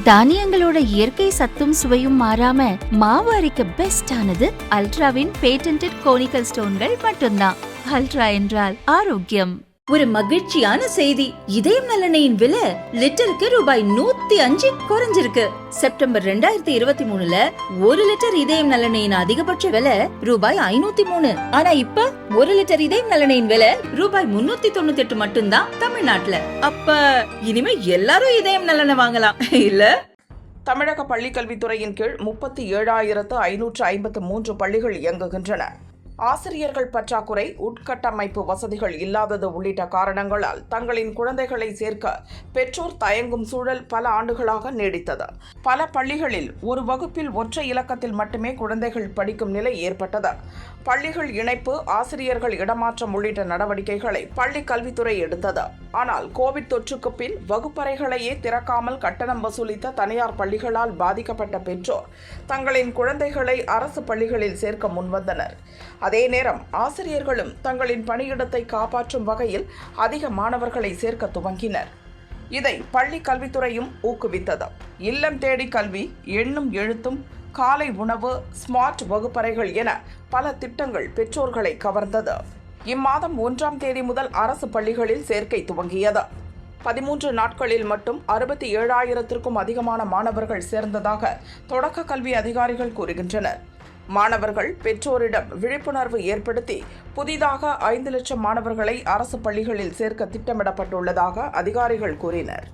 தானியங்களோட இயற்கை சத்தும் சுவையும் மாறாம மாவு அரைக்க பெஸ்ட் ஆனது அல்ட்ராவின் பேட்டன்டட் கோனிக்கல் ஸ்டோன்கள் மட்டும்தான். அல்ட்ரா என்றால் ஆரோக்கியம். ஒரு மகிழ்ச்சியான செய்தி. இதயம் நல்லெண்ணெயின் விலை லிட்டருக்கு ரூபாய் 105 குறைஞ்சிருக்கு. செப்டம்பர் 2023ல 1 லிட்டர் இதயம் நல்லெண்ணெயின் அதிகபட்ச விலை ரூபாய் 503. ஆனா இப்ப 1 லிட்டர் இதயம் நல்லெண்ணெயின் விலை ரூபாய் 398 மட்டும்தான் தமிழ்நாட்டுல. அப்ப இனிமே எல்லாரும் இதயம் நல்லெண்ணெய் வாங்கலாம் இல்ல? தமிழக பள்ளிக்கல்வித்துறையின் கீழ் 37,553 பள்ளிகள் இயங்குகின்றன. ஆசிரியர்கள் பற்றாக்குறை, உட்கட்டமைப்பு வசதிகள் இல்லாதது உள்ளிட்ட காரணங்களால் தங்களின் குழந்தைகளை சேர்க்க பெற்றோர் தயங்கும் சூழல் பல ஆண்டுகளாக நீடித்தது. பல பள்ளிகளில் ஒரு வகுப்பில் ஒற்றை இலக்கத்தில் மட்டுமே குழந்தைகள் படிக்கும் நிலை ஏற்பட்டது. பள்ளிகள் இணைப்பு, ஆசிரியர்கள் இடமாற்றம் உள்ளிட்ட நடவடிக்கைகளை பள்ளி கல்வித்துறை எடுத்தது. ஆனால் கோவிட் தொற்றுக்கு பின் வகுப்பறைகளையே திறக்காமல் கட்டணம் வசூலித்த தனியார் பள்ளிகளால் பாதிக்கப்பட்ட பெற்றோர் தங்களின் குழந்தைகளை அரசு பள்ளிகளில் சேர்க்க முன்வந்தனர். அதே நேரம் ஆசிரியர்களும் தங்களின் பணியிடத்தை காப்பாற்றும் வகையில் அதிக மாணவர்களை சேர்க்க துவங்கினர். இதை பள்ளி கல்வித்துறையும் ஊக்குவித்தது. இல்லம் தேடி கல்வி, எண்ணும் எழுத்தும், காலை உணவு, ஸ்மார்ட் வகுப்பறைகள் என பல திட்டங்கள் பெற்றோர்களை கவர்ந்தது. இம்மாதம் 1ஆம் தேதி முதல் அரசு பள்ளிகளில் சேர்க்கை துவங்கியது. 13 நாட்களில் மட்டும் 67,000க்கும் அதிகமான மாணவர்கள் சேர்ந்ததாக தொடக்க கல்வி அதிகாரிகள் கூறுகின்றனர். மாணவர்கள் பெற்றோரிடம் விழிப்புணர்வு ஏற்படுத்தி புதிதாக 5 லட்சம் மாணவர்களை அரசு பள்ளிகளில் சேர்க்க திட்டமிடப்பட்டுள்ளதாக அதிகாரிகள் கூறினர்.